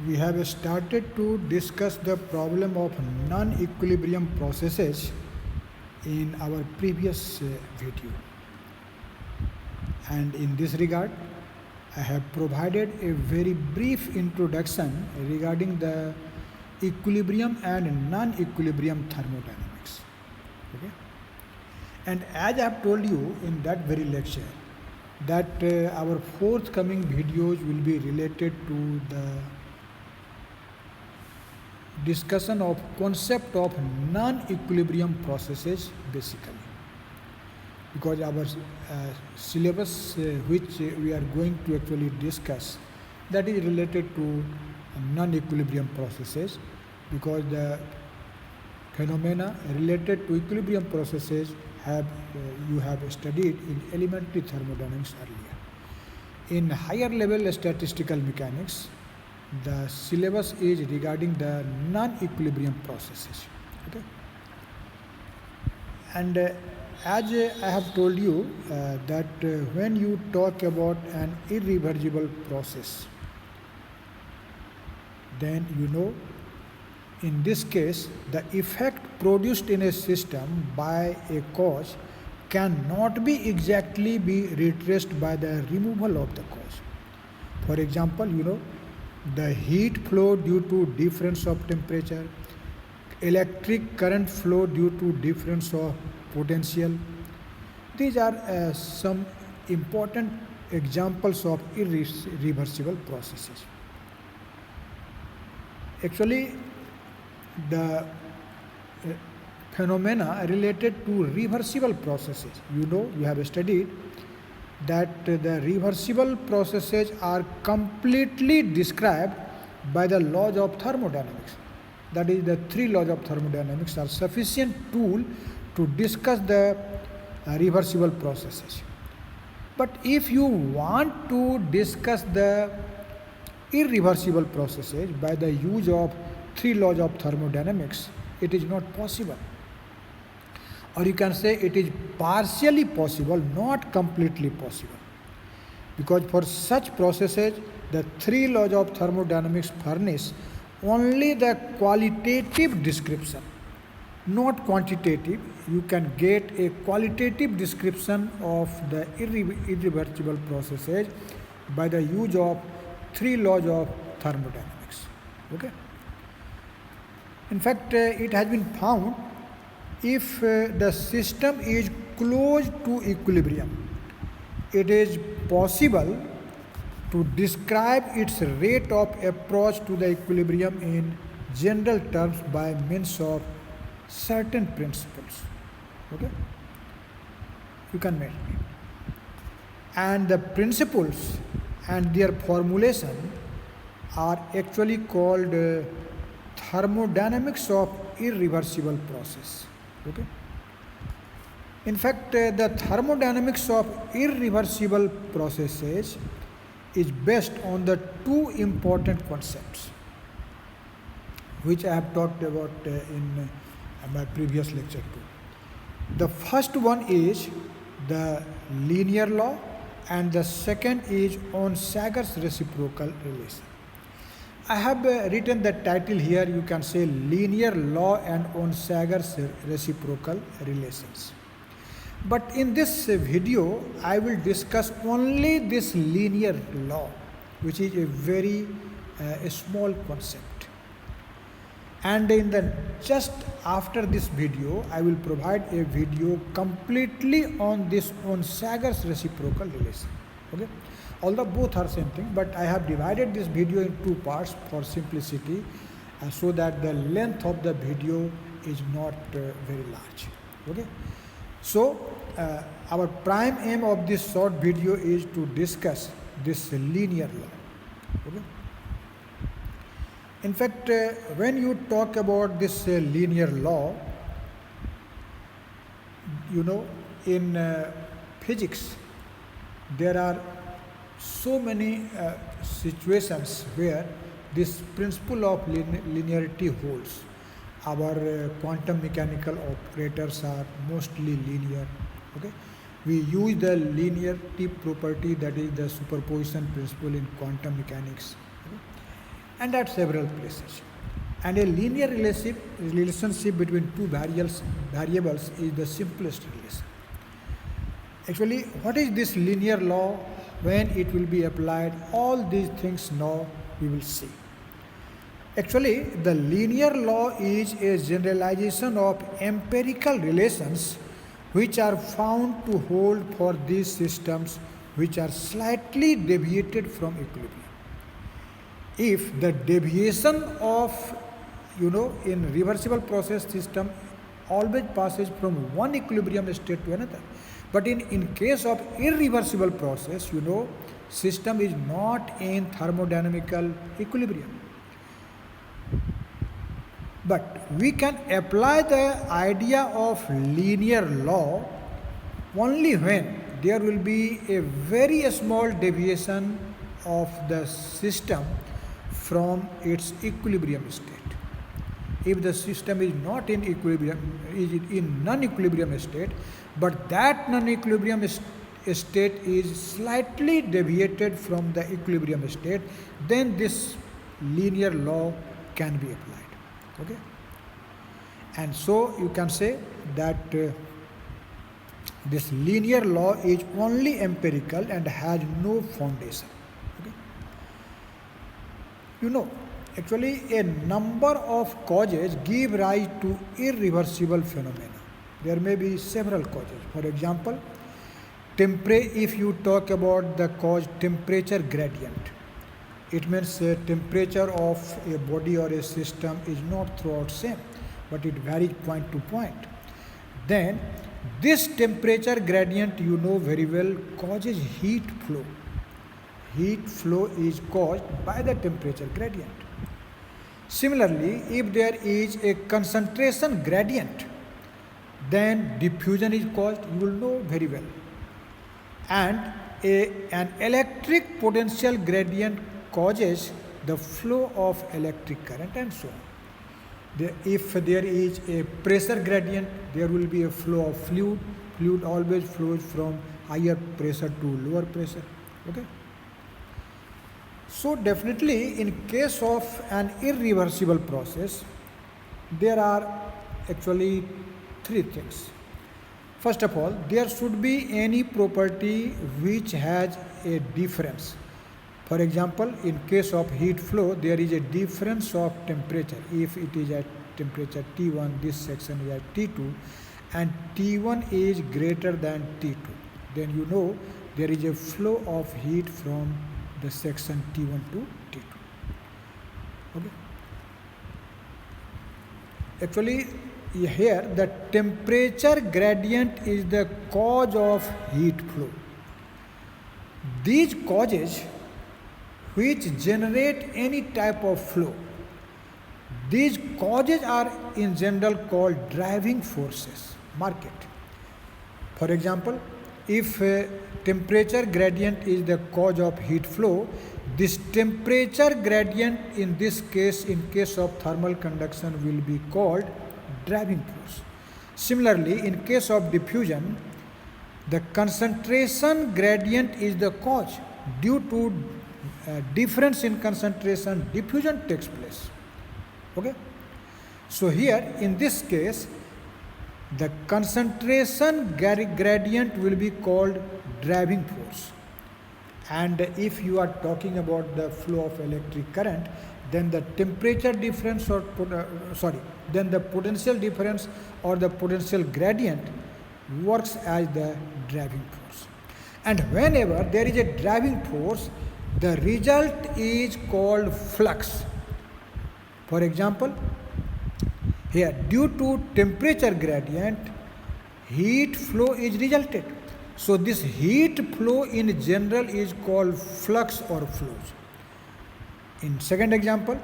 we have started to discuss the problem of non-equilibrium processes in our previous video. And in this regard, I have provided a very brief introduction regarding the equilibrium and non-equilibrium thermodynamics. Okay? And as I have told you in that very lecture, that our forthcoming videos will be related to the discussion of concept of non-equilibrium processes basically, because our syllabus which we are going to actually discuss, that is related to non-equilibrium processes, because the phenomena related to equilibrium processes you have studied in elementary thermodynamics earlier. In higher level statistical mechanics, the syllabus is regarding the non-equilibrium processes. Okay? And as I have told you that when you talk about an irreversible process, then you know in this case the effect produced in a system by a cause cannot be exactly be retraced by the removal of the cause. For example, you know, the heat flow due to difference of temperature, electric current flow due to difference of potential. These are some important examples of irreversible processes. Actually, the phenomena related to reversible processes, you know, you have studied that the reversible processes are completely described by the laws of thermodynamics. That is, the three laws of thermodynamics are sufficient tool to discuss the reversible processes. But if you want to discuss the irreversible processes by the use of three laws of thermodynamics, it is not possible. Or you can say it is partially possible, not completely possible. Because for such processes, the three laws of thermodynamics furnish only the qualitative description, not quantitative. You can get a qualitative description of the irreversible processes by the use of three laws of thermodynamics. Okay? In fact, it has been found if the system is close to equilibrium, it is possible to describe its rate of approach to the equilibrium in general terms by means of certain principles. Okay? You can make it. And the principles and their formulation are actually called thermodynamics of irreversible process. Okay? In fact, the thermodynamics of irreversible processes is based on the two important concepts which I have talked about in my previous lecture too. The first one is the linear law, and the second is Onsager's reciprocal relation. I have written the title here, you can say linear law and Onsager's reciprocal relations. But in this video, I will discuss only this linear law, which is a very small concept. And in the just after this video, I will provide a video completely on this Onsager's reciprocal relation. Okay? Although both are same thing, but I have divided this video in two parts for simplicity, so that the length of the video is not very large. Okay? So our prime aim of this short video is to discuss this linear law. Okay? In fact, when you talk about this linear law, you know, in physics, there are so many situations where this principle of linearity holds. Our quantum mechanical operators are mostly linear. Okay? We use the linearity property, that is the superposition principle in quantum mechanics. Okay? and at several places. And a linear relationship between two variables is the simplest relation. Actually, what is this linear law? When it will be applied, all these things now we will see. Actually, the linear law is a generalization of empirical relations which are found to hold for these systems which are slightly deviated from equilibrium. If the deviation of, in reversible process system always passes from one equilibrium state to another. But in case of irreversible process, system is not in thermodynamical equilibrium. But we can apply the idea of linear law only when there will be a very small deviation of the system from its equilibrium state. If the system is not in equilibrium, is in non-equilibrium state, but that non-equilibrium state is slightly deviated from the equilibrium state, then this linear law can be applied. Okay? And so you can say that this linear law is only empirical and has no foundation. Okay? Actually a number of causes give rise to irreversible phenomena. There may be several causes. For example, if you talk about the cause temperature gradient, it means temperature of a body or a system is not throughout same, but it varies point to point. Then this temperature gradient, very well, causes heat flow. Heat flow is caused by the temperature gradient. Similarly, if there is a concentration gradient, then diffusion is caused, you will know very well. And an electric potential gradient causes the flow of electric current and so on. If there is a pressure gradient, there will be a flow of fluid. Fluid always flows from higher pressure to lower pressure. Okay? So definitely in case of an irreversible process, there are actually three things. First of all, there should be any property which has a difference. For example, in case of heat flow, there is a difference of temperature. If it is at temperature T1, this section is at T2, and T1 is greater than T2, then there is a flow of heat from the section T1 to T2. Okay? Actually, here the temperature gradient is the cause of heat flow. These causes which generate any type of flow, these causes are in general called driving forces. Mark it. For example, if temperature gradient is the cause of heat flow, this temperature gradient in this case, in case of thermal conduction, will be called driving force. Similarly, in case of diffusion, the concentration gradient is the cause. Due to difference in concentration, diffusion takes place. Okay? So here, in this case, the concentration gradient will be called driving force. And if you are talking about the flow of electric current, then the temperature difference then the potential difference or the potential gradient works as the driving force. And whenever there is a driving force, the result is called flux. For example, here, due to temperature gradient, heat flow is resulted. So this heat flow in general is called flux or flows. In second example,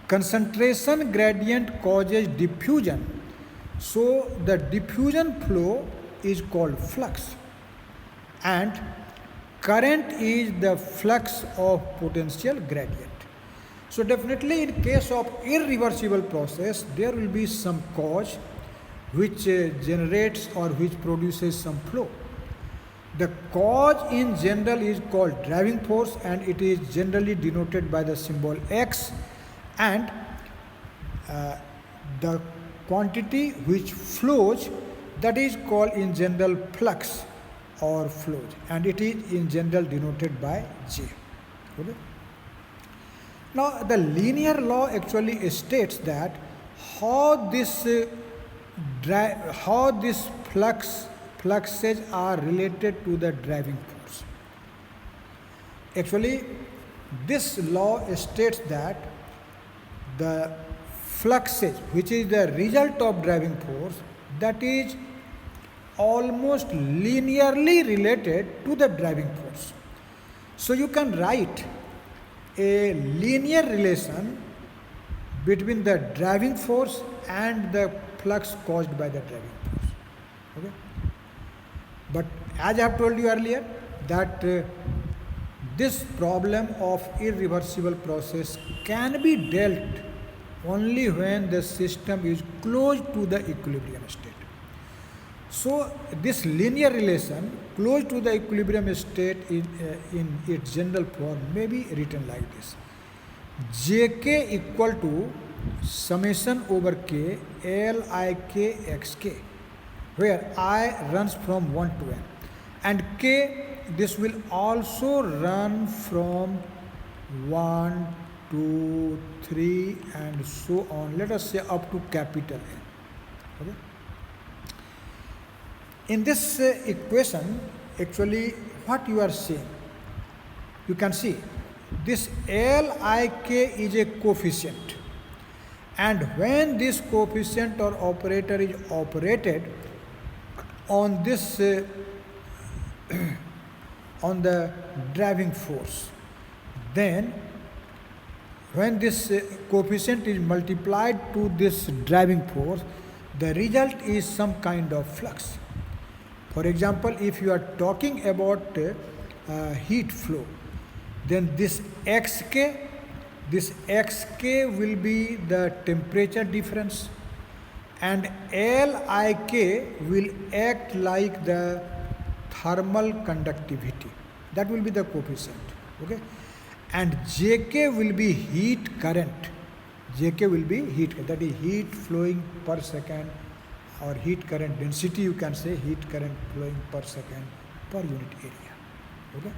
concentration gradient causes diffusion. So the diffusion flow is called flux. And current is the flux of potential gradient. So definitely in case of irreversible process, there will be some cause which generates or which produces some flow. The cause in general is called driving force, and it is generally denoted by the symbol X, and the quantity which flows, that is called in general flux or flows, and it is in general denoted by J. Okay? Now the linear law actually states that how this fluxes are related to the driving force. Actually, this law states that the fluxes, which is the result of driving force, that is almost linearly related to the driving force. So you can write a linear relation between the driving force and the flux caused by the driving force. Okay? But as I have told you earlier, that this problem of irreversible process can be dealt only when the system is close to the equilibrium state. So this linear relation close to the equilibrium state in its general form may be written like this: Jk equal to summation over k Lik xk, where I runs from 1 to n, and k, this will also run from 1, 2, 3 and so on, let us say up to capital N. Okay? In this equation, actually what you are saying, you can see this Lik is a coefficient, and when this coefficient or operator is operated on this on the driving force, then when this coefficient is multiplied to this driving force, the result is some kind of flux. For example, if you are talking about heat flow, then this xk will be the temperature difference, and Lik will act like the thermal conductivity. That will be the coefficient. Okay? And Jk will be heat current. Jk will be heat current, that is heat flowing per second, or heat current density, you can say heat current flowing per second per unit area. Okay?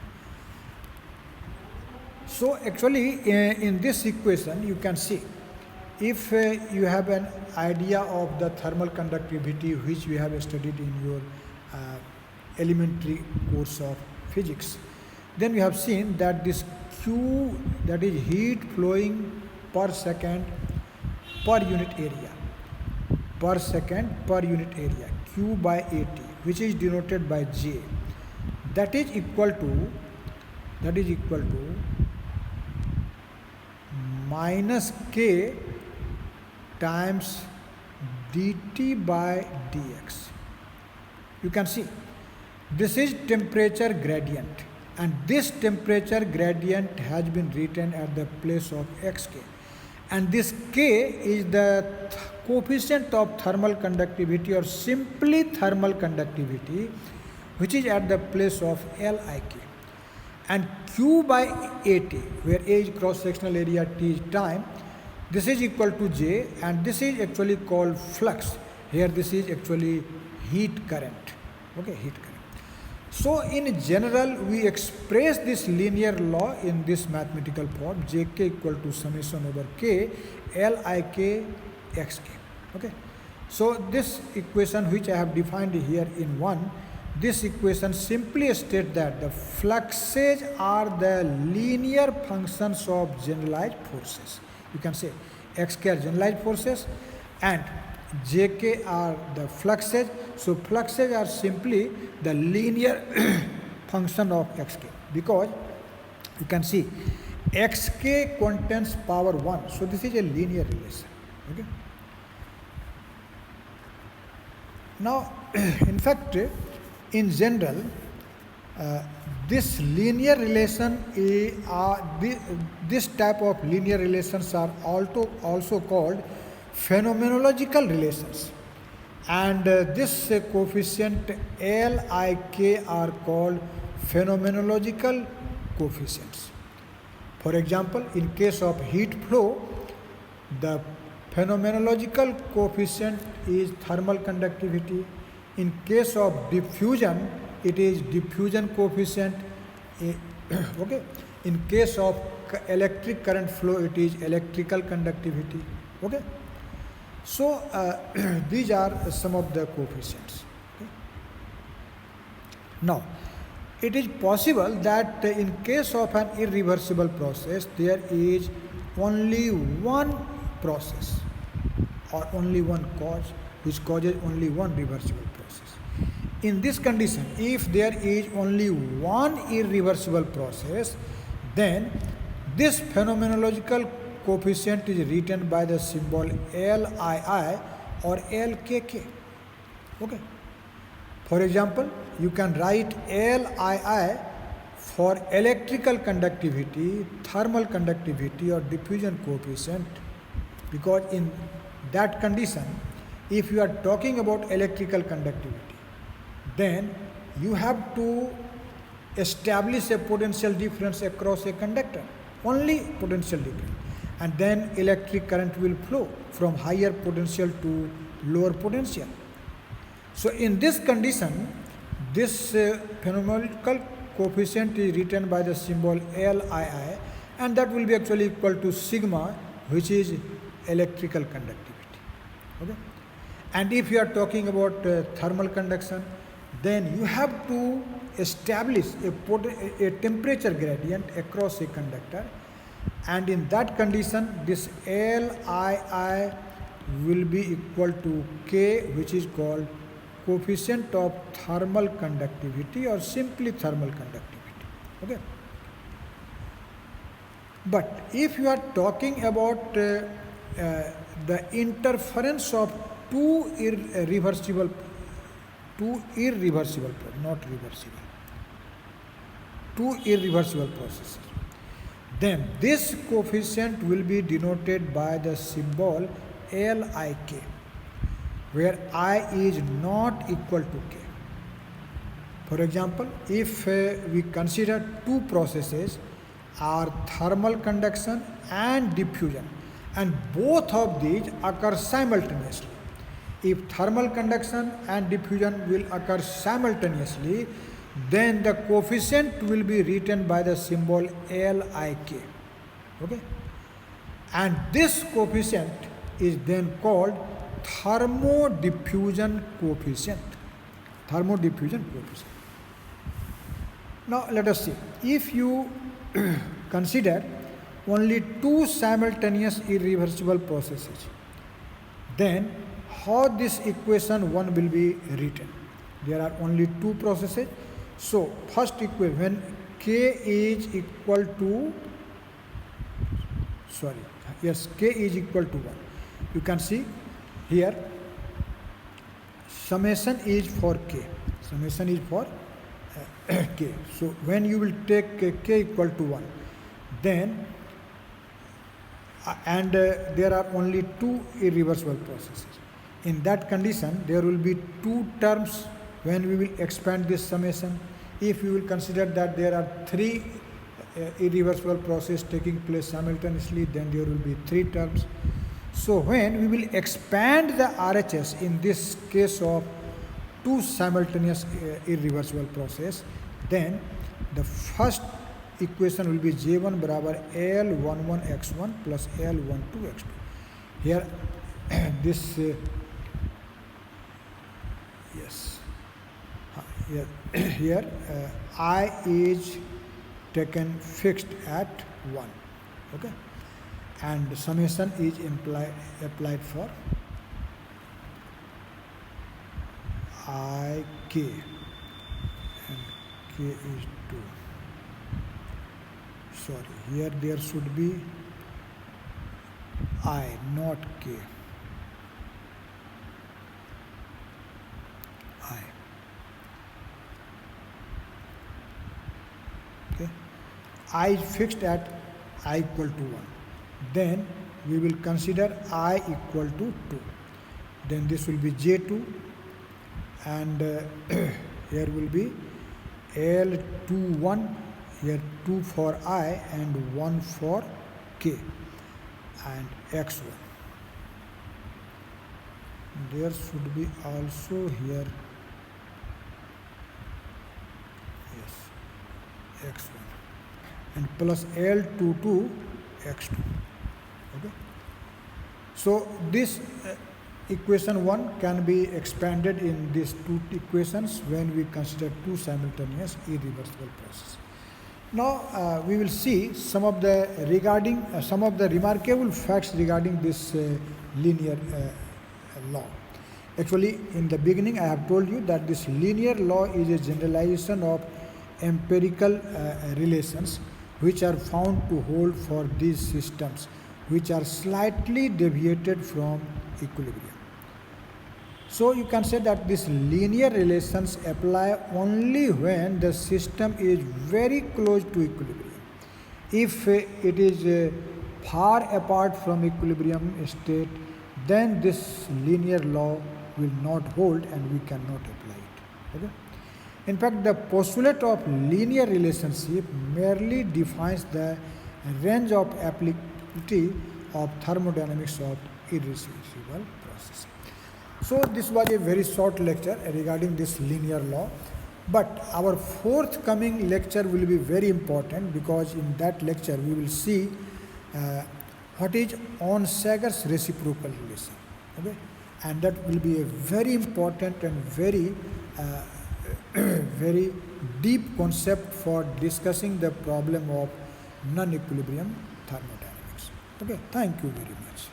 So actually in this equation you can see, if you have an idea of the thermal conductivity which we have studied in your elementary course of physics, then we have seen that this Q, that is heat flowing per second per unit area, per second per unit area, Q by AT, which is denoted by J, that is equal to minus K times dt by dx. You can see this is temperature gradient, and this temperature gradient has been written at the place of xk, and this k is the coefficient of thermal conductivity, or simply thermal conductivity, which is at the place of Lik, and Q by AT, where A is cross-sectional area, T is time, this is equal to J, and this is actually called flux. Here this is actually heat current. Okay, heat current. So in general, we express this linear law in this mathematical form: Jk equal to summation over k Lik xk. Okay. So this equation which I have defined here in 1, this equation simply states that the fluxes are the linear functions of generalized forces. You can say xk are generalized forces and jk are the fluxes. So fluxes are simply the linear function of xk, because you can see xk contains power 1. So this is a linear relation. Okay. Now, in fact, in general, this linear relation, this type of linear relations are also called phenomenological relations. And this coefficient Lik are called phenomenological coefficients. For example, in case of heat flow, the phenomenological coefficient is thermal conductivity. In case of diffusion, it is diffusion coefficient. Okay. In case of electric current flow, it is electrical conductivity. Okay. So these are some of the coefficients. Okay. Now, it is possible that in case of an irreversible process, there is only one process or only one cause which causes only one reversible process. In this condition, if there is only one irreversible process, then this phenomenological coefficient is written by the symbol Lii or Lkk. Okay. For example, you can write Lii for electrical conductivity, thermal conductivity, or diffusion coefficient, because in that condition, if you are talking about electrical conductivity, then you have to establish a potential difference across a conductor, only potential difference, and then electric current will flow from higher potential to lower potential. So in this condition, this phenomenological coefficient is written by the symbol Lii, and that will be actually equal to sigma, which is electrical conductivity. Okay? And if you are talking about thermal conduction, then you have to establish a temperature gradient across a conductor, and in that condition, this Lii will be equal to K, which is called coefficient of thermal conductivity or simply thermal conductivity. Okay. But if you are talking about the interference of two irreversible, not reversible, two irreversible processes, then this coefficient will be denoted by the symbol Lik, where I is not equal to K. For example, if we consider two processes are thermal conduction and diffusion, and both of these occur simultaneously. If thermal conduction and diffusion will occur simultaneously, then the coefficient will be written by the symbol Lik. Okay? And this coefficient is then called thermodiffusion coefficient. Thermodiffusion coefficient. Now let us see. If you consider only two simultaneous irreversible processes, then how this equation 1 will be written? There are only two processes. So first equation, when K is equal to, K is equal to 1. You can see here, summation is for K. Summation is for K. So when you will take K equal to 1, then there are only two irreversible processes. In that condition, there will be two terms when we will expand this summation. If we will consider that there are three irreversible processes taking place simultaneously, then there will be three terms. So when we will expand the RHS in this case of two simultaneous irreversible process, then the first equation will be J1 barabar L11x1 plus L12x2. Here this here I is taken fixed at 1. Okay, and summation is applied for I k, and k is 2. Here there should be I, not k. I. Okay. I is fixed at I equal to 1. Then we will consider I equal to 2. then this will be J2, and here will be L21, here 2 for I and 1 for K, and X1. There should be also here, yes, X1, and plus L22 X2. Okay. So this equation 1 can be expanded in these two equations when we consider two simultaneous irreversible processes. Now we will see some of the remarkable facts regarding this linear law. Actually, in the beginning I have told you that this linear law is a generalization of empirical relations which are found to hold for these systems which are slightly deviated from equilibrium. So you can say that these linear relations apply only when the system is very close to equilibrium. If it is far apart from equilibrium state, then this linear law will not hold and we cannot apply it. Okay? In fact, the postulate of linear relationship merely defines the range of applicability of thermodynamics of irreversible processes. So this was a very short lecture regarding this linear law, but our forthcoming lecture will be very important, because in that lecture we will see what is Onsager's reciprocal relation. Okay? And that will be a very important and very very deep concept for discussing the problem of non-equilibrium thermodynamics. Okay, thank you very much.